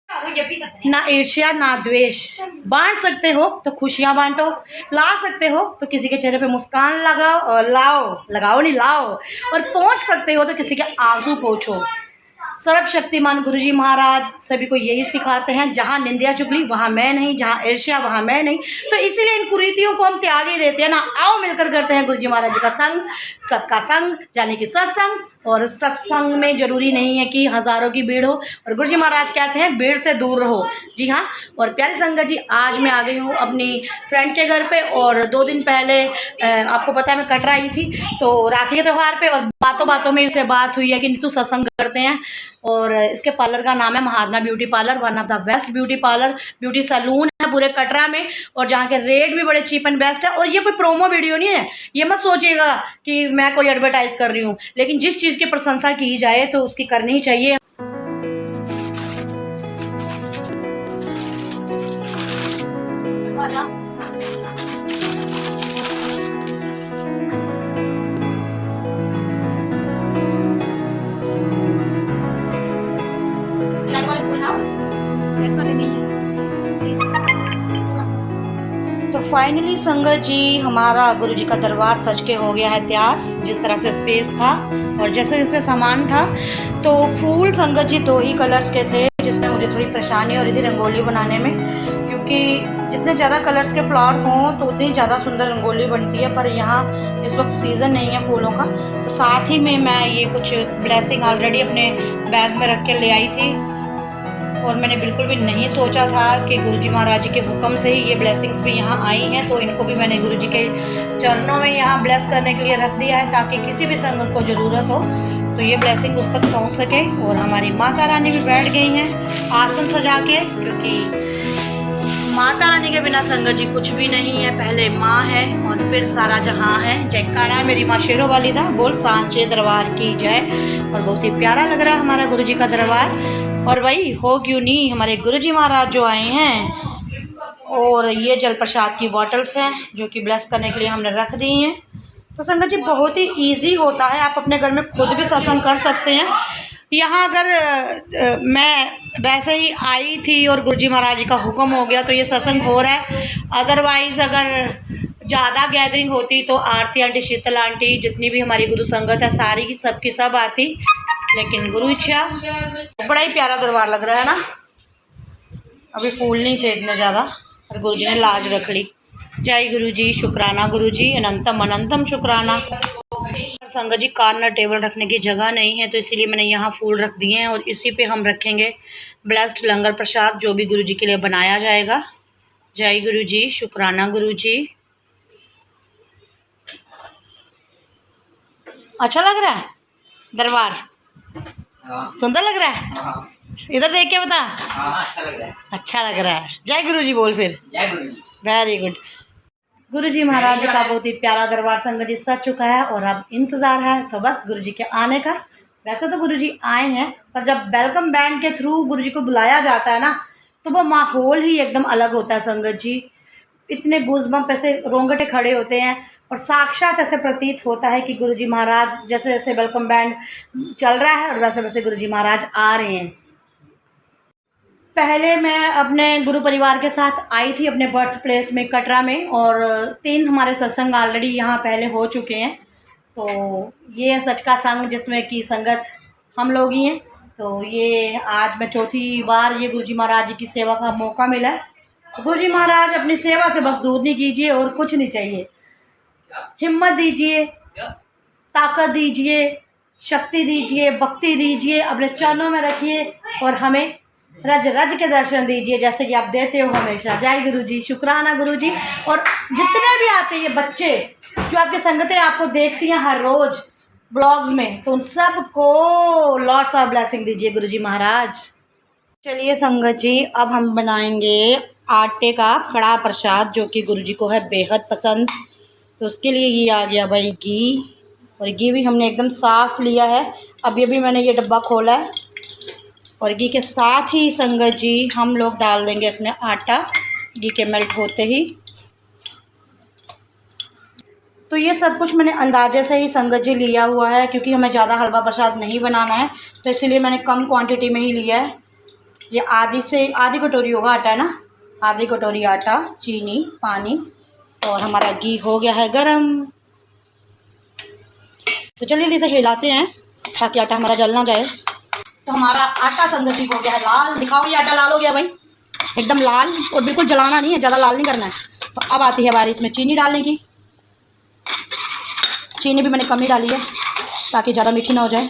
ना ईर्ष्या ना द्वेष। बांट सकते हो तो खुशियां बांटो, ला सकते हो तो किसी के चेहरे पे मुस्कान लगाओ, लगाओ नहीं लाओ, और पहुंच सकते हो तो किसी के आंसू पोंछो। सर्वशक्तिमान गुरुजी महाराज सभी को यही सिखाते हैं, जहाँ निंदिया चुगली वहाँ मैं नहीं, जहाँ ईर्ष्या वहाँ मैं नहीं। तो इसीलिए इन कुरीतियों को हम त्याग ही देते हैं ना। आओ मिलकर करते हैं गुरुजी महाराज जी का संग, सबका संग यानी कि सत्संग। और सत्संग में ज़रूरी नहीं है कि हज़ारों की भीड़ हो, और गुरुजी महाराज कहते हैं भीड़ से दूर रहो। जी हाँ। और प्यारी संगत जी, आज मैं आ गई हूँ अपनी फ्रेंड के घर पे, और 2 दिन पहले आपको पता है मैं कटरा आई थी, तो राखी के त्यौहार पे, और बातों बातों में उससे बात हुई है कि नीतू सत्संग करते हैं। और इसके पार्लर का नाम है Mahatma beauty parlour, one of the best beauty parlour, beauty salon है पूरे कटरा में, और जहाँ के रेट भी बड़े चीप एंड बेस्ट है। और ये कोई प्रोमो वीडियो नहीं है, ये मत सोचिएगा कि मैं कोई एडवर्टाइज कर रही हूँ, लेकिन जिस चीज़ की प्रशंसा की जाए तो उसकी करनी ही चाहिए। तो फाइनली संगत जी, हमारा गुरु जी का दरबार सज के हो गया है तैयार। जिस तरह से स्पेस था और जैसे जैसे सामान था, तो फूल संगत जी 2 ही कलर्स के थे, जिसमें मुझे थोड़ी परेशानी हो रही थी रंगोली बनाने में, क्योंकि जितने ज़्यादा कलर्स के फ्लावर हों तो उतनी ज़्यादा सुंदर रंगोली बनती है। पर यहाँ इस वक्त सीज़न नहीं है फूलों का। तो साथ ही में मैं ये कुछ ब्लेसिंग ऑलरेडी अपने बैग में रख के ले आई थी, और मैंने बिल्कुल भी नहीं सोचा था कि गुरुजी महाराज जी के हुक्म से ही ये ब्लेसिंग्स भी यहाँ आई हैं। तो इनको भी मैंने गुरुजी के चरणों में यहाँ ब्लेस करने के लिए रख दिया है, ताकि किसी भी संगत को ज़रूरत हो तो ये ब्लेसिंग उस तक पहुँच सके। और हमारी माता रानी भी बैठ गई हैं आसन सजा के, क्योंकि माता रानी के बिना संगत जी कुछ भी नहीं है। पहले माँ है और फिर सारा जहाँ है। जयकारा मेरी माँ शेरों वाली था, बोल सांचे दरबार की जय। और बहुत ही प्यारा लग रहा है हमारा गुरुजी का दरबार। और वही हो क्यों नहीं, हमारे गुरुजी महाराज जो आए हैं। और ये जल प्रसाद की बॉटल्स हैं जो कि ब्लेस करने के लिए हमने रख दी हैं। तो संगत जी बहुत ही ईजी होता है, आप अपने घर में खुद भी सत्संग कर सकते हैं। यहाँ अगर मैं वैसे ही आई थी और गुरुजी महाराज जी का हुक्म हो गया तो ये सत्संग हो रहा है। अदरवाइज़ अगर ज़्यादा गैदरिंग होती तो आरती आंटी, शीतल आंटी, जितनी भी हमारी गुरु संगत है सारी की सब की सब आती, लेकिन गुरु इच्छा। बड़ा ही प्यारा दरबार लग रहा है ना। अभी फूल नहीं थे इतने ज़्यादा, और गुरु जी ने लाज रख ली। जय गुरु जी, शुक्राना गुरु जी, अनंतम अनंतम शुक्राना। संगत जी, कॉर्नर टेबल रखने की जगह नहीं है, तो इसीलिए मैंने यहाँ फूल रख दिए हैं, और इसी पे हम रखेंगे ब्लेस्ड लंगर प्रसाद जो भी गुरु जी के लिए बनाया जाएगा। जय गुरु जी, शुक्राना गुरु जी। अच्छा लग रहा है दरबार? सुंदर लग रहा है? इधर देख के बता। अच्छा लग रहा है। अच्छा लग रहा है। जय गुरु जी बोल फिर। जय गुरु जी। Very good. गुरु जी महाराज का बहुत ही प्यारा दरबार संगत जी सज चुका है, और अब इंतज़ार है तो बस गुरु जी के आने का। वैसे तो गुरु जी आए हैं, पर जब वेलकम बैंड के थ्रू गुरु जी को बुलाया जाता है ना, तो वो माहौल ही एकदम अलग होता है संगत जी। इतने गूज़बम्प ऐसे रोंगटे खड़े होते हैं, और साक्षात ऐसे प्रतीत होता है कि गुरुजी महाराज, जैसे जैसे वेलकम बैंड चल रहा है और वैसे वैसे गुरुजी महाराज आ रहे हैं। पहले मैं अपने गुरु परिवार के साथ आई थी अपने बर्थ प्लेस में कटरा में, और 3 हमारे सत्संग ऑलरेडी यहाँ पहले हो चुके हैं। तो ये है सच का संग, जिसमें कि संगत हम लोग ही हैं। तो ये आज मैं 4थी बार ये गुरुजी महाराज जी की सेवा का मौका मिला है। तो गुरुजी महाराज अपनी सेवा से बस दूर नहीं कीजिए, और कुछ नहीं चाहिए। हिम्मत दीजिए, ताकत दीजिए, शक्ति दीजिए, भक्ति दीजिए, अपने चरणों में रखिए, और हमें रज रज के दर्शन दीजिए जैसे कि आप देते हो हमेशा। जय गुरु जी, शुक्राना गुरु जी। और जितने भी आपके ये बच्चे जो आपकी संगतें आपको देखती हैं हर रोज़ ब्लॉग्स में, तो उन सब को लॉट्स ऑफ ब्लेसिंग दीजिए गुरु जी महाराज। चलिए संगत जी, अब हम बनाएंगे आटे का कड़ा प्रसाद, जो कि गुरु जी को है बेहद पसंद। तो उसके लिए ये आ गया भाई घी, और घी भी हमने एकदम साफ़ लिया है। अभी अभी मैंने ये डब्बा खोला है, और घी के साथ ही संगत जी हम लोग डाल देंगे इसमें आटा, घी के मेल्ट होते ही। तो ये सब कुछ मैंने अंदाजे से ही संगत जी लिया हुआ है, क्योंकि हमें ज़्यादा हलवा प्रसाद नहीं बनाना है, तो इसीलिए मैंने कम क्वांटिटी में ही लिया है। ये आधी कटोरी होगा आटा है ना, आधी कटोरी आटा, चीनी, पानी और हमारा घी हो गया है गरम। तो चलिए जल्दी से हिलाते हैं ताकि आटा हमारा जल ना जाए। तो हमारा आटा संगत जी हो गया है लाल। दिखाओ ये आटा लाल हो गया भाई, एकदम लाल, और बिल्कुल जलाना नहीं है, ज़्यादा लाल नहीं करना है। तो अब आती है बारी इसमें चीनी डालने की। चीनी भी मैंने कम ही डाली है ताकि ज़्यादा मीठी ना हो जाए।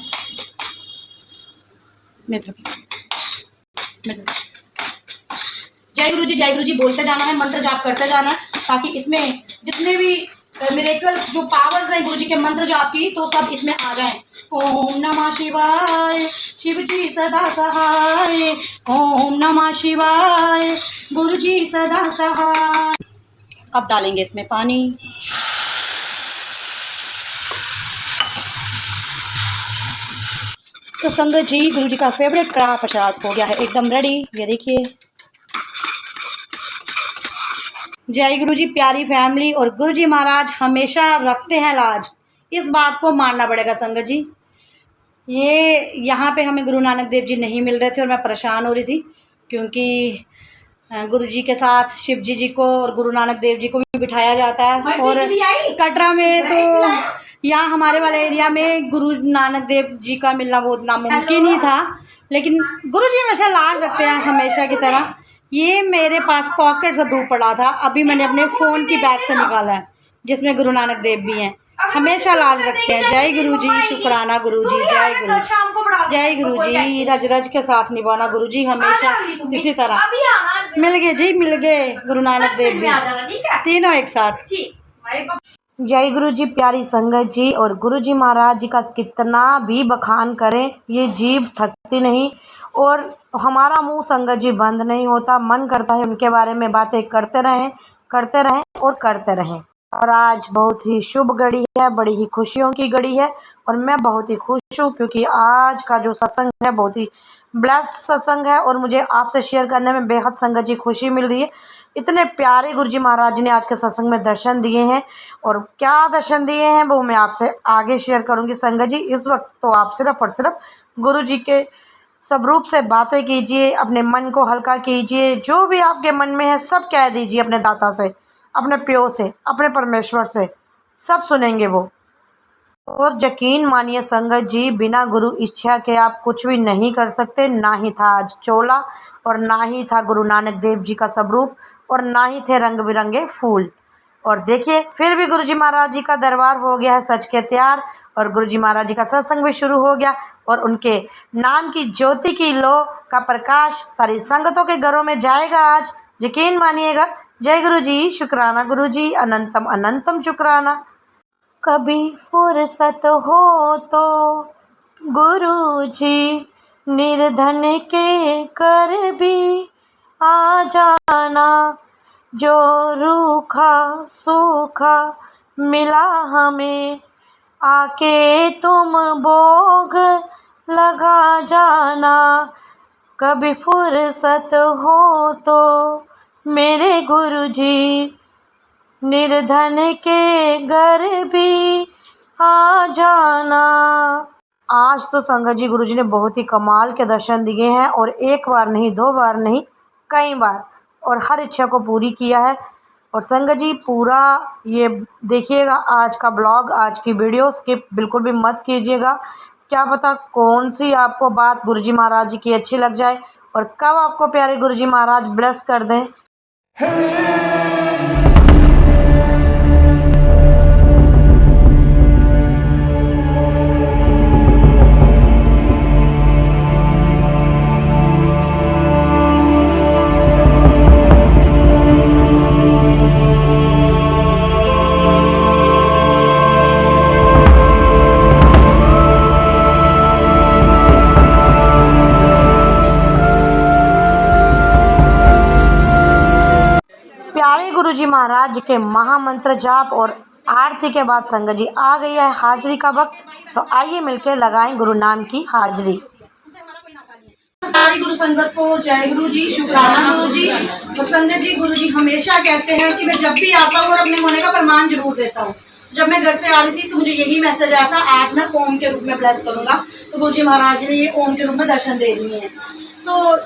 जय गुरु जी बोलते जाना है, मंत्र जाप करते जाना है ताकि इसमें जितने भी मिरेकल जो पावर्स हैं गुरु जी के मंत्र जाप की, तो सब इसमें आ जाए। ओम नमः शिवाय, शिव जी सदा सहाय। ओम नमः शिवाय, गुरु जी सदा सहाय। अब डालेंगे इसमें पानी। तो संगत जी गुरु जी का फेवरेट कड़ाह प्रसाद हो गया है एकदम रेडी। ये देखिए। जय गुरु जी प्यारी फैमिली, और गुरु जी महाराज हमेशा रखते हैं लाज, इस बात को मानना पड़ेगा संगत जी। ये यहाँ पे हमें गुरु नानक देव जी नहीं मिल रहे थे और मैं परेशान हो रही थी, क्योंकि गुरु जी के साथ शिव जी को और गुरु नानक देव जी को भी बिठाया जाता है। और कटरा में तो यहाँ हमारे वाले एरिया में गुरु नानक देव जी का मिलना बहुत नामुमकिन ही था, लेकिन गुरु जी हमेशा लाज रखते हैं हमेशा की तरह। ये मेरे पास पॉकेट से दूर पड़ा था, अभी मैंने अपने फ़ोन की बैग से निकाला है जिसमें गुरु नानक देव भी हैं, हमेशा लाज रखते हैं। जय गुरु जी, शुक्राना गुरु जी, जय गुरु जी, जय गुरु जी। रज रज के साथ निभाना गुरु जी हमेशा इसी तरह। मिल गए जी, मिल गए गुरु नानक देव भी, तीनों एक साथ। जय गुरु जी प्यारी संगत जी, और गुरु जी महाराज जी का कितना भी बखान करें ये जीभ थकती नहीं, और हमारा मुंह संगत जी बंद नहीं होता। मन करता है उनके बारे में बातें करते रहें और करते रहें। और आज बहुत ही शुभ घड़ी है, बड़ी ही खुशियों की घड़ी है, और मैं बहुत ही खुश हूँ क्योंकि आज का जो सत्संग है बहुत ही ब्लेस्ड सत्संग है, और मुझे आपसे शेयर करने में बेहद संगत जी खुशी मिल रही है। इतने प्यारे गुरु जी महाराज जी ने आज के सत्संग में दर्शन दिए हैं, और क्या दर्शन दिए हैं वो मैं आपसे आगे शेयर करूँगी संगत जी। इस वक्त तो आप सिर्फ और सिर्फ गुरु जी के स्वरूप से बातें कीजिए, अपने मन को हल्का कीजिए, जो भी आपके मन में है सब कह दीजिए अपने दाता से, अपने प्यो से, अपने परमेश्वर से, सब सुनेंगे वो। और यकीन मानिए संगत जी, बिना गुरु इच्छा के आप कुछ भी नहीं कर सकते। ना ही था आज चोला, और ना ही था गुरु नानक देव जी का स्वरूप, और ना ही थे रंग बिरंगे फूल। और देखिए फिर भी गुरु जी महाराज जी का दरबार हो गया है सच के तैयार, और गुरु जी महाराज जी का सत्संग भी शुरू हो गया, और उनके नाम की ज्योति की लो का प्रकाश सारी संगतों के घरों में जाएगा आज, यकीन मानिएगा। जय गुरु जी, शुक्राना गुरु जी, अनंतम अनंतम शुक्राना। कभी फुर्सत हो तो गुरु जी निर्धन के कर भी आ जाना, जो रूखा सूखा मिला हमें आके तुम भोग लगा जाना। कभी फुर्सत हो तो मेरे गुरु जी निर्धन के घर भी आ जाना। आज तो संगत जी गुरु जी ने बहुत ही कमाल के दर्शन दिए हैं, और एक बार नहीं, दो बार नहीं, कई बार, और हर इच्छा को पूरी किया है। और संगत जी पूरा ये देखिएगा आज का ब्लॉग, आज की वीडियो स्किप बिल्कुल भी मत कीजिएगा। क्या पता कौन सी आपको बात गुरु जी महाराज जी की अच्छी लग जाए, और कब आपको प्यारे गुरु जी महाराज ब्लेस कर दें। गुरु जी महाराज के महामंत्र जाप और आरती के बाद संगत जी आ गई है हाजिरी का वक्त, तो आइए मिलकर लगाएं गुरु नाम की हाजिरी। सारी गुरु संगत को जय गुरु जी, शुक्राना गुरु जी। तो संगत जी गुरु जी हमेशा कहते हैं कि मैं जब भी आता हूँ और अपने होने का प्रमाण जरूर देता हूँ। जब मैं घर से आ रही थी तो मुझे यही मैसेज आया था, आज मैं ओम के रूप में ब्लेस करूंगा। तो गुरु जी महाराज ने ये ओम के रूप में दर्शन दे दिए हैं। तो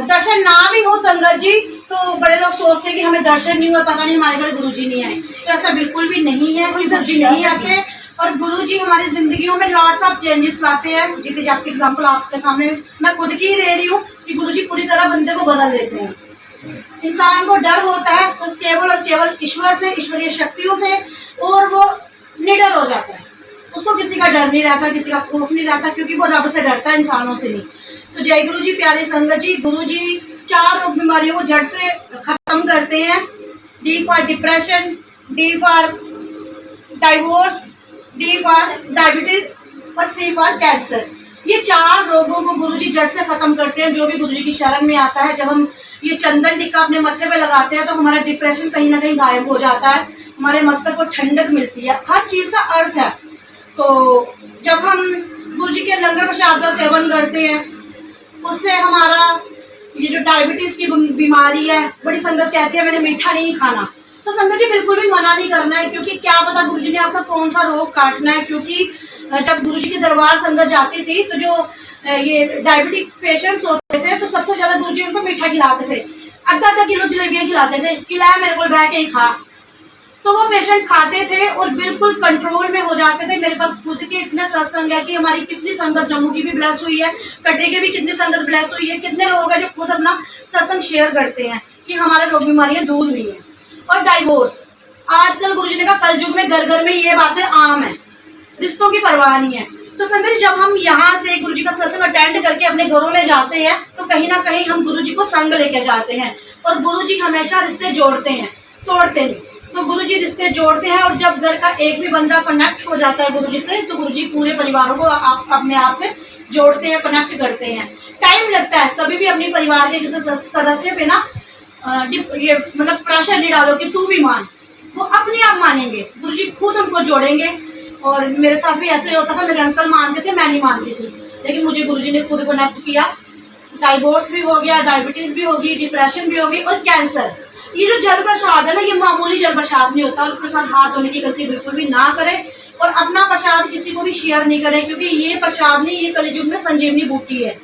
दर्शन ना भी हो संगत जी तो बड़े लोग सोचते हैं कि हमें दर्शन नहीं हुआ, पता नहीं हमारे घर गुरुजी नहीं आए। तो ऐसा बिल्कुल भी नहीं है कि गुरुजी नहीं आते, और गुरुजी हमारी जिंदगियों में लॉट्स ऑफ चेंजेस लाते हैं। जीते जागती एग्जाम्पल आपके सामने मैं खुद की ही दे रही हूँ कि गुरुजी पूरी तरह बंदे को बदल देते हैं। इंसान को डर होता है तो केवल और केवल ईश्वर से, ईश्वरीय शक्तियों से, और वो निडर हो जाता है। उसको किसी का डर नहीं रहता, किसी का खौफ नहीं रहता, क्योंकि वो रब से डरता है, इंसानों से नहीं। तो जय गुरु जी, प्यारे संगत जी, गुरु जी 4 रोग बीमारियों को जड़ से खत्म करते हैं। D for depression, D for divorce, D for diabetes और सी फॉर कैंसर। ये 4 रोगों को गुरु जी जड़ से खत्म करते हैं। जो भी गुरु जी की शरण में आता है, जब हम ये चंदन टिक्का अपने मत्थे पे लगाते हैं तो हमारा डिप्रेशन कहीं ना कहीं गायब हो जाता है, हमारे मस्तक को ठंडक मिलती है। हर चीज का अर्थ है। तो जब हम गुरु जी के लंगर प्रसाद का सेवन करते हैं, उससे हमारा ये जो डायबिटीज की बीमारी है, बड़ी संगत कहती है मैंने मीठा नहीं खाना, तो संगत जी बिल्कुल भी मना नहीं करना है, क्योंकि क्या पता गुरु जी ने आपका कौन सा रोग काटना है। क्योंकि जब गुरु जी के दरबार संगत जाती थी तो जो ये डायबिटिक पेशेंट्स होते थे तो सबसे ज्यादा गुरु जी उनको मीठा खिलाते थे, आधा किलो जलेबियां खिलाते थे, खिलाया मेरे को बैठ के ही खा। तो वो पेशेंट खाते थे और बिल्कुल कंट्रोल में हो जाते थे। मेरे पास खुद के इतने सत्संग है कि हमारी कितनी संगत जम्मू की भी ब्लेस हुई है, कटे की भी कितनी संगत ब्लेस हुई है। कितने लोग हैं जो खुद अपना सत्संग शेयर करते हैं कि हमारे रोग बीमारियां दूर हुई हैं। और डाइवोर्स, आजकल गुरुजी ने कहा कल युग में घर घर में ये बातें आम है, रिश्तों की परवाह नहीं है। तो संगत जब हम यहाँ से गुरुजी का सत्संग अटेंड करके अपने घरों में जाते हैं तो कहीं ना कहीं हम गुरुजी को संग लेके जाते हैं। और गुरुजी हमेशा रिश्ते जोड़ते हैं, तोड़ते नहीं। तो गुरुजी रिश्ते जोड़ते हैं, और जब घर का एक भी बंदा कनेक्ट हो जाता है गुरुजी से तो गुरुजी पूरे परिवारों को अपने आप से जोड़ते हैं, कनेक्ट करते हैं। टाइम लगता है, कभी भी अपने परिवार के किसी सदस्य पे ना ये मतलब प्रेशर नहीं डालो कि तू भी मान, वो अपने आप मानेंगे। गुरुजी खुद उनको जोड़ेंगे। और मेरे साथ भी ऐसे ही होता था, मेरे अंकल मानते थे, मैं नहीं मानती थी, लेकिन मुझे गुरुजी ने खुद कनेक्ट किया। डाइवोर्स भी हो गया, डायबिटीज भी होगी, डिप्रेशन भी होगी, और कैंसर। ये जो जल प्रसाद है ना, ये मामूली जल प्रसाद नहीं होता, और उसके साथ हाथ धोने की गलती बिल्कुल भी ना करें, और अपना प्रसाद किसी को भी शेयर नहीं करें, क्योंकि ये प्रसाद नहीं, ये कलियुग में संजीवनी बूटी है।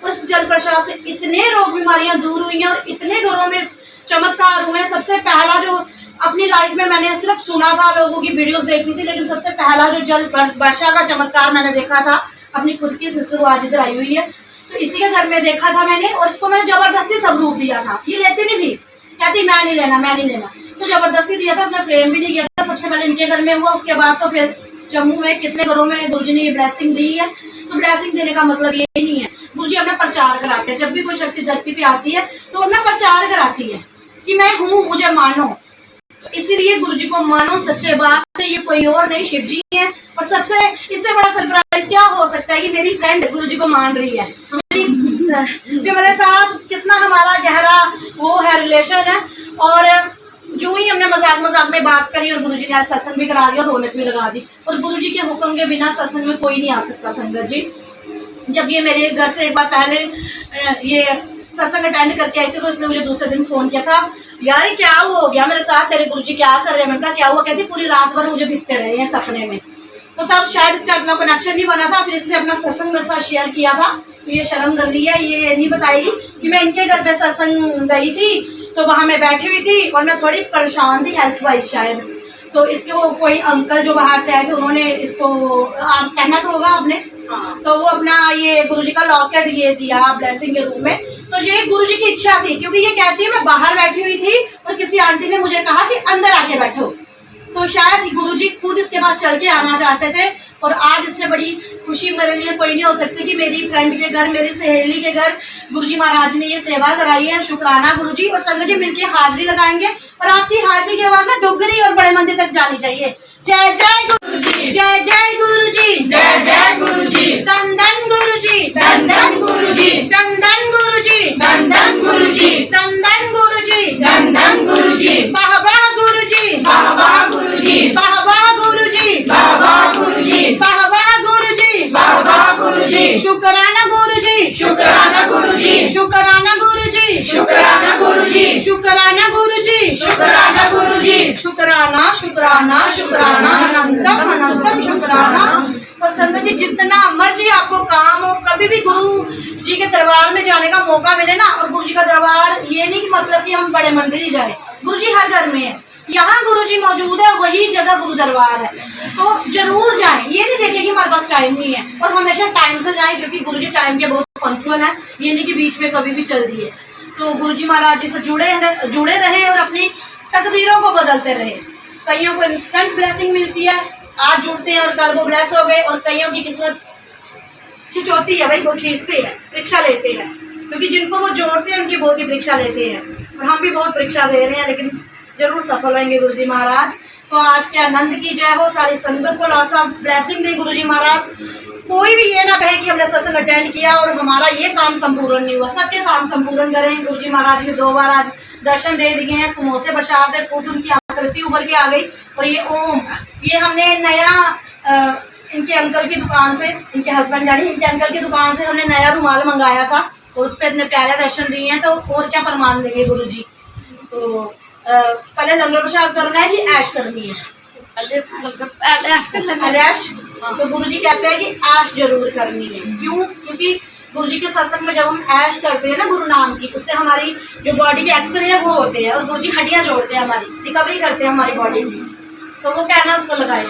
उस जल प्रसाद से इतने रोग बीमारियां दूर हुई हैं और इतने घरों में चमत्कार हुए। सबसे पहला जो अपनी लाइफ में मैंने सिर्फ सुना था, लोगों की वीडियोस देखी थी, लेकिन सबसे पहला जो जल वर्षा का चमत्कार मैंने देखा था, अपनी खुद की सिस्टर आज इधर आई हुई है, तो इसी के घर में देखा था मैंने। और इसको मैंने जबरदस्ती सबूत दिया था, ये लेती नहीं थी, कहती मैं नहीं लेना, मैं नहीं लेना, तो जबरदस्ती दिया था। उसने फ्रेम भी नहीं किया था। सबसे पहले इनके घर में हुआ, उसके बाद तो फिर जम्मू में कितने घरों में गुरुजी ने ये ब्लेसिंग दी है। तो ब्लेसिंग देने का मतलब ये नहीं है, गुरुजी अपना प्रचार कराते हैं। जब भी कोई शक्ति धरती पे आती है तो अपना प्रचार कराती है कि मैं हूँ, मुझे मानो। तो इसीलिए गुरुजी को मानो सच्चे बात से, ये कोई और नहीं, शिव जी है। और सबसे इससे बड़ा सरप्राइज क्या हो सकता है कि मेरी फ्रेंड गुरुजी को मान रही है, जो मेरे साथ कितना हमारा गहरा वो है, रिलेशन है। और जो ही हमने मजाक में बात करी और गुरुजी ने आज सत्संग भी करा दिया और रौनक भी लगा दी। और गुरुजी के हुक्म के बिना सत्संग में कोई नहीं आ सकता संगत जी। जब ये मेरे घर से एक बार पहले ये सत्संग अटेंड करके आई थी, तो इसने मुझे दूसरे दिन फोन किया था, यार क्या हो गया मेरे साथ, तेरे गुरुजी क्या कर रहे हैं? मैंने कहा क्या हुआ? कहती पूरी रात भर मुझे दिखते रहे हैं सपने में। तो तब शायद इसका अपना कनेक्शन नहीं बना था। फिर इसने अपना सत्संग मेरे साथ शेयर किया था, तो ये शर्म कर ली है, ये नहीं बताएगी कि मैं इनके घर पे सत्संग गई थी, तो वहां मैं बैठी हुई थी और मैं थोड़ी परेशान थी हेल्थ वाइज शायद। तो इसके वो कोई अंकल जो बाहर से आए थे, उन्होंने इसको पहना तो होगा आपने, तो वो अपना ये गुरुजी का लॉकेट ये दिया ब्लेसिंग के रूप में। तो ये गुरुजी की इच्छा थी, क्योंकि ये कहती है मैं बाहर बैठी हुई थी और किसी आंटी ने मुझे कहा कि अंदर आके बैठो, तो शायद गुरुजी खुद इसके बाद चल के आना चाहते थे। और आज इससे बड़ी खुशी मेरे लिए कोई नहीं हो सकती कि मेरी फ्रेंड के घर, मेरी सहेली के घर गुरुजी महाराज ने ये सेवा कराई है। शुक्राना गुरुजी। और संगत जी मिलके हाजिरी लगाएंगे, और आपकी हाजिरी की आवाज ना डुगरी और बड़े मंदिर तक जानी चाहिए। जय जय गुरुजी, जय जय गुरुजी, जय जय गुरुजी, धन धन गुरुजी, धन धन गुरुजी, धन धन गुरुजी, धन धन गुरुजी, धन धन गुरुजी, धन धन गुरुजी, वाह वाह गुरुजी, वाह वाह गुरुजी, वाह वाह गुरुजी, वाह वाह गुरुजी, वाह वाह गुरुजी, वाह वाह गुरुजी, शुक्राना गुरुजी, शुक्राना गुरुजी, शुक्राना गुरुजी, शुक्राना गुरुजी, शुक्राना गुरुजी, शुक्राना गुरुजी, शुक्राना शुक्राना शुक्राना, अनंतम अनंतम शुक्राना। और संगत जी जितना मर्जी आपको काम हो, कभी भी गुरु जी के दरबार में जाने का मौका मिले ना, और गुरु जी का दरबार ये नहीं कि मतलब कि हम बड़े मंदिर ही जाए, गुरु जी हर घर में है, यहाँ गुरु जी मौजूद है, वही जगह गुरु दरबार है, तो जरूर जाएं। ये नहीं देखें कि हमारे पास टाइम नहीं है, और हमेशा टाइम से जाएं, क्योंकि गुरु जी टाइम के बहुत पंक्चुअल है, ये नहीं कि बीच में कभी भी चल दिए। तो गुरु जी महाराज जी से जुड़े रहे और अपनी तकदीरों को बदलते रहे। कईयों को इंस्टेंट ब्लेसिंग मिलती है, आज जुड़ते हैं और कल वो ब्लेस हो गए, और कईयों की किस्मत खिंचोती है, भाई वो खींचते हैं, परीक्षा लेते हैं, क्योंकि जिनको वो जोड़ते हैं उनकी बहुत ही परीक्षा लेते हैं, और हम भी बहुत परीक्षा दे रहे हैं, लेकिन जरूर सफल होंगे गुरु जी महाराज। तो आज के आनंद की जय हो, सारी संगत को लॉर्ड साहब ब्लेसिंग दे गुरु जी महाराज। कोई भी ये ना कहे कि हमने सत्संग अटेंड किया और हमारा ये काम संपूर्ण नहीं हुआ, सबके काम संपूर्ण करें। गुरु जी महाराज ने 2 बार आज दर्शन दे दिए हैं, समोसे प्रसाद है, खुद उनकी आकृति उभर के आ गई। और ये ओम, ये हमने नया इनके अंकल की दुकान से, इनके हस्बैंड यानी इनके अंकल की दुकान से हमने नया रुमाल मंगाया था, और उस पर इतने प्यारे दर्शन दिए हैं, तो और क्या प्रमाण देंगे गुरु जी। तो पहले लंगर प्रसाद करना है कि ऐश करनी है? ऐश। तो गुरु जी कहते हैं कि ऐश जरूर करनी है। क्यों? क्योंकि गुरु जी के सत्संग में जब हम ऐश करते हैं ना गुरु नाम की, उससे हमारी जो बॉडी के एक्सरे है वो होते हैं, और गुरु जी हड्डियां जोड़ते हैं, हमारी रिकवरी करते हैं हमारी बॉडी की। तो वो कहना उसको लगाए।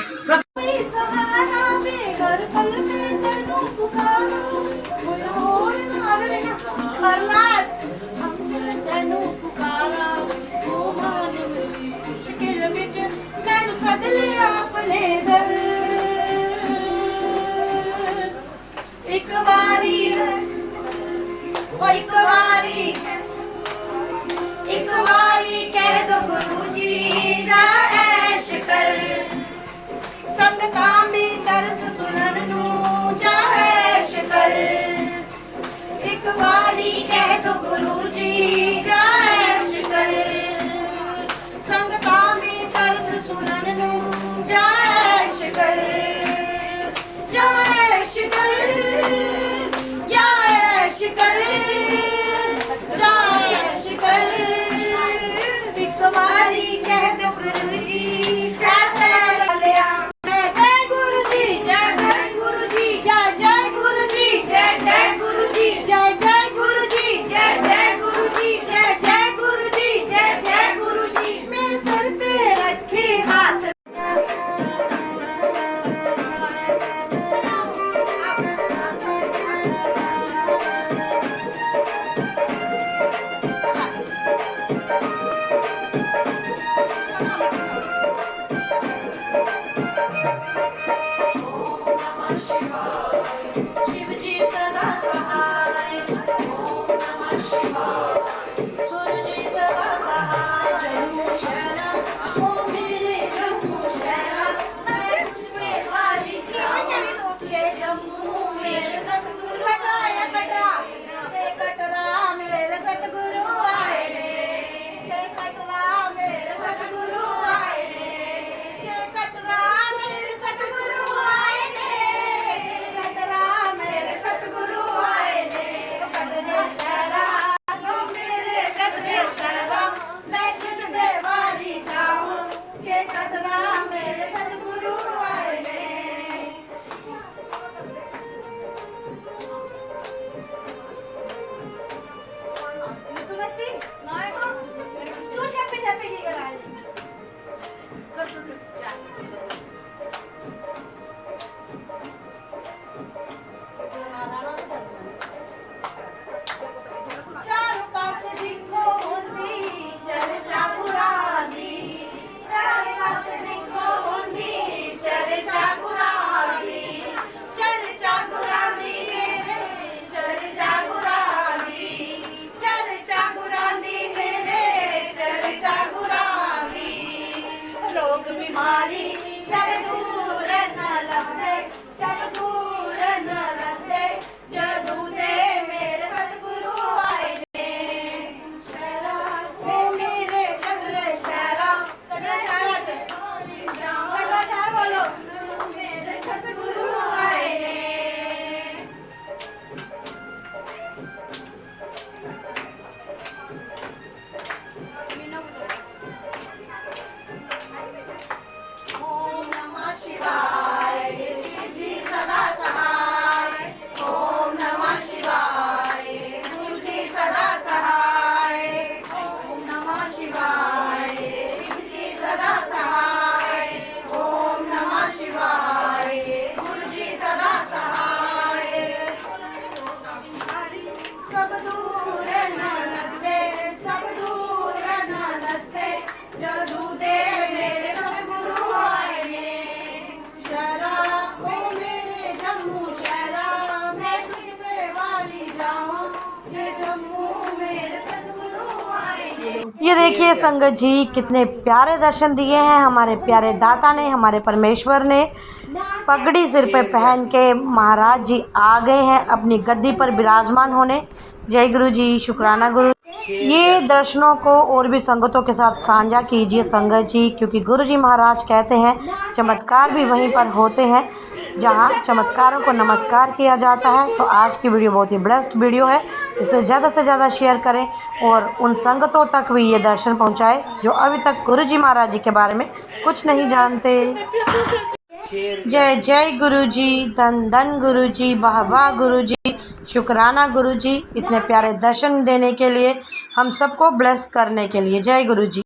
एक बारी कह दो गुरु जी जा ऐश कर, संगता में तरस सुनन नू जा ऐश कर। एक बारी कह दो गुरु जी जा ऐश कर, संगता में तरस सुनन नू जा ऐश कर। जा ऐश कर, जा ऐश कर, जा ऐश कर। एक बारी कह दो गुरु जी जा जय जय गुरु जी, जय जय गुरु जी, जय जय गुरु जी, जय जय गुरु जी, जय जय गुरु जी, जय जय गुरु जी, जय जय गुरु जी, जय जय गुरु जी। मेरे सर पे रखे हाथ, शिव जी सदा सहाय, ओम नमः शिवाय। गुरु जी सदा सहाय, जम्मू शरण ओ मेरे जम्मू शरण। मैं तुझ पे वारी जाऊं के जम्मू, मेरे सतगुरु कटाया कटरा, हे कटरा मेरे सतगुरु आए रे, हे कटरा मेरे सतगुरु आए रे, हे कटरा मेरे सतगुरु आए रे, कटरा मेरे सतगुरु आए रे। कटरे शहरा ओ मेरे कटरे शहरा, मैं तुझ पे वारी जाऊं के कटरा मेरे सतगुरु आए रे। तू शपी शपी की करा चारों पास दिखो दी ये देखिए संगत जी कितने प्यारे दर्शन दिए हैं हमारे प्यारे दाता ने, हमारे परमेश्वर ने। पगड़ी सिर पे पहन के महाराज जी आ गए हैं अपनी गद्दी पर विराजमान होने। जय गुरु जी, शुक्राना गुरु। ये दर्शनों को और भी संगतों के साथ साझा कीजिए संगत जी, क्योंकि गुरु जी महाराज कहते हैं चमत्कार भी वहीं पर होते हैं जहाँ चमत्कारों को नमस्कार किया जाता है। तो आज की वीडियो बहुत ही ब्लेस्ड वीडियो है, इसे ज़्यादा से ज़्यादा शेयर करें और उन संगतों तक भी ये दर्शन पहुँचाए जो अभी तक गुरु जी महाराज जी के बारे में कुछ नहीं जानते। जय जय गुरु जी, धन धन गुरु जी, वाह वाह गुरु जी, शुक्राना गुरु जी, इतने प्यारे दर्शन देने के लिए, हम सबको ब्लेस करने के लिए। जय गुरु जी।